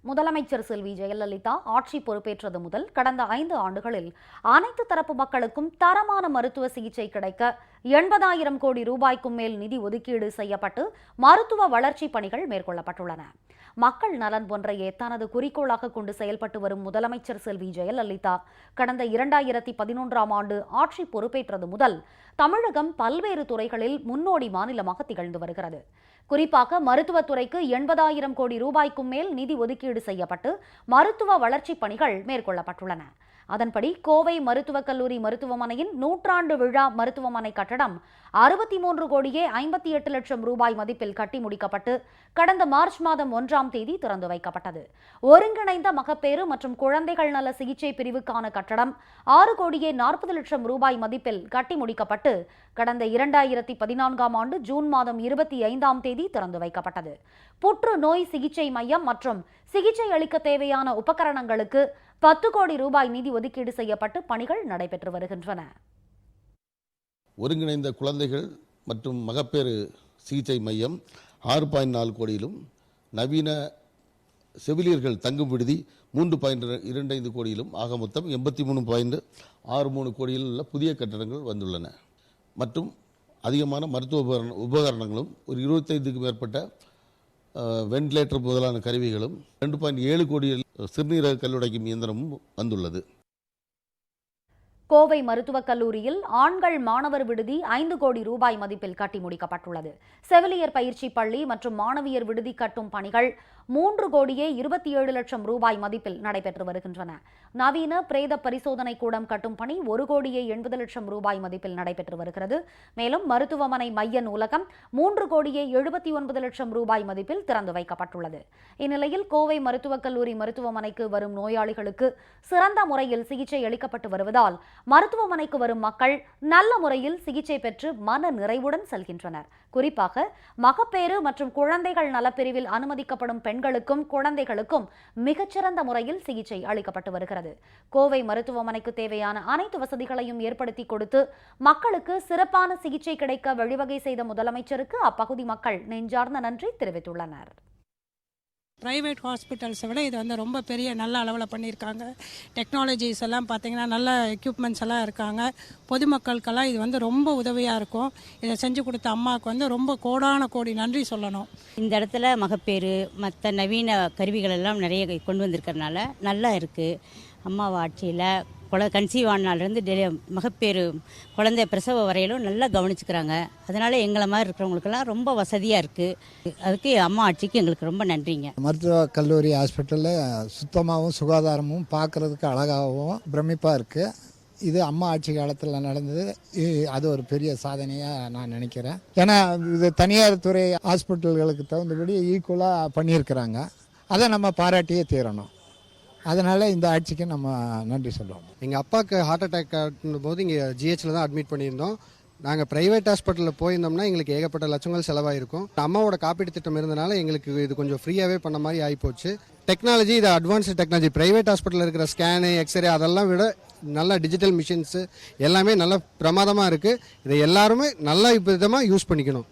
முதலமைச்சர் செல்வி ஜெயலலிதா ஆட்சி பொறுப்பேற்றது முதல் கடந்த 5 ஆண்டுகளில் அனைத்து தரப்பு மக்களுக்கும் தரமான மருத்துவ சிகிச்சை கிடைக்க 80,000 கோடி ரூபாய்க்கும் மேல் நிதி ஒதுக்கீடு செய்யப்பட்டு மருத்துவ வளர்ச்சி பணிகள் மேற்கொள்ளப்பட்டுள்ளன. மக்கள் நலன் ஒன்றையே தனது குறிக்கோளாக கொண்டு செயல்பட்டு வரும் முதலமைச்சர் செல்வி ஜெயலலிதா கடந்த 2011ஆம் ஆண்டு ஆட்சி பொறுப்பேற்றது முதல் தமிழகம் பல்வேறு துறைகளில் முன்னோடி மாநிலமாக திகழ்ந்து வருகிறது. குறிப்பாக மருத்துவத்துறைக்கு 80,000 கோடி ரூபாய்க்கும் மேல் நிதி ஒதுக்கீடு செய்யப்பட்டு மருத்துவ வளர்ச்சி பணிகள் மேற்கொள்ளப்பட்டுள்ளன. அதன்படி கோவை மருத்துவக் கல்லூரி மருத்துவமனையின் 100ஆண்டு விழா மருத்துவமனை கட்டடம் 63 கோடியே 58 லட்சம் ரூபாய் மதிப்பில் கட்டி முடிக்கப்பட்டு கடந்த மார்ச் மாதம் 1ஆம் தேதி திறந்து வைக்கப்பட்டது. ஒருங்கிணைந்த மகப்பேறு மற்றும் குழந்தைகள் நல சிகிச்சை பிரிவுக்கான கட்டடம் 6 கோடியே 40 லட்சம் ரூபாய் மதிப்பில் கட்டி முடிக்கப்பட்டு கடந்த 2014ஆம் ஆண்டு ஜூன் மாதம் 25ஆம் தேதி திறந்து வைக்கப்பட்டது. புற்றுநோய் சிகிச்சை மையம் மற்றும் சிகிச்சை அளிக்க தேவையான உபகரணங்களுக்கு 10 கோடி ரூபாய் நிதி ஒதுக்கீடு செய்யப்பட்டு பணிகள் நடைபெற்று வருகின்றன. ஒருங்கிணைந்த குழந்தைகள் மற்றும் மகப்பேறு சிகிச்சை மையம் 6.4 கோடியிலும், நவீன செவிலியர்கள் தங்கும் விடுதி 3.25 கோடியிலும், ஆக மொத்தம் 83.63 கோடியில் உள்ள புதிய கட்டடங்கள் வந்துள்ளன. மற்றும் அதிகமான மருத்துவ உபகரணங்களும், ஒரு 25க்கும் மேற்பட்ட வென்டிலேட்டர் முதலான கருவிகளும், 2.7 கோடியில் சிறுநீரக கல்லுடைக்கும் இயந்திரமும் வந்துள்ளது. கோவை மருத்துவக் கல்லூரியில் ஆண்கள் மாணவர் விடுதி 5 கோடி ரூபாய் மதிப்பில் கட்டி முடிக்கப்பட்டுள்ளது. செவிலியர் பயிற்சி பள்ளி மற்றும் மாணவியர் விடுதி கட்டும் பணிகள் 3 கோடியே 27 லட்சம் ரூபாய் மதிப்பில் நடைபெற்று வருகின்றன. நவீன பிரேத பரிசோதனை கூடம் கட்டும் பணி 1 கோடியே 80 லட்சம் ரூபாய் மதிப்பில் நடைபெற்று வருகிறது. மேலும் மருத்துவமனை மைய நூலகம் 3 கோடியே 79 லட்சம் ரூபாய் மதிப்பில் திறந்து வைக்கப்பட்டுள்ளது. இந்நிலையில் கோவை மருத்துவக் கல்லூரி மருத்துவமனைக்கு வரும் நோயாளிகளுக்கு சிறந்த முறையில் சிகிச்சை அளிக்கப்பட்டு வருவதால் மருத்துவமனைக்கு வரும் மக்கள் நல்ல முறையில் சிகிச்சை பெற்று மன நிறைவுடன் செல்கின்றனர். குறிப்பாக மகப்பேறு மற்றும் குழந்தைகள் நலப்பிரிவில் அனுமதிக்கப்படும் பெண்களுக்கும் குழந்தைகளுக்கும் மிகச்சிறந்த முறையில் சிகிச்சை அளிக்கப்பட்டு வருகிறது. கோவை மருத்துவமனைக்கு தேவையான அனைத்து வசதிகளையும் ஏற்படுத்தி கொடுத்து மக்களுக்கு சிறப்பான சிகிச்சை கிடைக்க வழிவகை செய்த முதலமைச்சருக்கு அப்பகுதி மக்கள் நெஞ்சார்ந்த நன்றி தெரிவித்துள்ளனர். ப்ரைவேட் ஹாஸ்பிட்டல்ஸை விட இது வந்து ரொம்ப பெரிய நல்ல அளவில் பண்ணியிருக்காங்க. டெக்னாலஜிஸ் எல்லாம் பார்த்திங்கன்னா நல்ல எக்யூப்மெண்ட்ஸ் எல்லாம் இருக்காங்க. பொதுமக்களுக்கெல்லாம் இது வந்து ரொம்ப உதவியாக இருக்கும். இதை செஞ்சு கொடுத்த அம்மாவுக்கு வந்து ரொம்ப கோடான கோடி நன்றி சொல்லணும். இந்த இடத்துல மகப்பேறு மற்ற நவீன கருவிகள் எல்லாம் நிறைய கொண்டு வந்திருக்கிறதுனால நல்லா இருக்குது. அம்மா ஆட்சியில் கன்சீவ் ஆனாலேருந்து மகப்பேறு குழந்தை பிரசவ வரையிலும் நல்லா கவனிச்சுக்கிறாங்க. அதனால் எங்களை மாதிரி இருக்கிறவங்களுக்கெல்லாம் ரொம்ப வசதியாக இருக்குது. அதுக்கு அம்மா ஆட்சிக்கு எங்களுக்கு ரொம்ப நன்றிங்க. மருத்துவக் கல்லூரி ஹாஸ்பிட்டலில் சுத்தமாகவும் சுகாதாரமும் பார்க்குறதுக்கு அழகாகவும் பிரமிப்பாக இருக்குது. இது அம்மா ஆட்சி காலத்தில் நடந்தது. அது ஒரு பெரிய சாதனையாக நான் நினைக்கிறேன். ஏன்னா இது தனியார் துறை ஹாஸ்பிட்டல்களுக்கு தகுந்தபடி ஈக்குவலாக பண்ணியிருக்கிறாங்க. அதை நம்ம பாராட்டியே தீரணும். அதனால் இந்த ஆட்சிக்கு நம்ம நன்றி சொல்லுவோம். எங்கள் அப்பாவுக்கு ஹார்ட் அட்டாக் போது இங்கே ஜிஹெச்சில் தான் அட்மிட் பண்ணியிருந்தோம். நாங்கள் ப்ரைவேட் ஹாஸ்பிட்டலில் போயிருந்தோம்னா எங்களுக்கு ஏகப்பட்ட லட்சங்கள் செலவாயிருக்கும். அம்மாவோட காப்பீடு திட்டம் இருந்தனால எங்களுக்கு இது கொஞ்சம் ஃப்ரீயாகவே பண்ண மாதிரி ஆகிப்போச்சு. டெக்னாலஜி, இது அட்வான்ஸ்டு டெக்னாலஜி. ப்ரைவேட் ஹாஸ்பிட்டலில் இருக்கிற ஸ்கேனு, எக்ஸ்ரே அதெல்லாம் விட நல்ல டிஜிட்டல் மிஷின்ஸு எல்லாமே நல்ல பிரமாதமாக இருக்குது. இதை எல்லாருமே நல்ல விதமாக யூஸ் பண்ணிக்கணும்.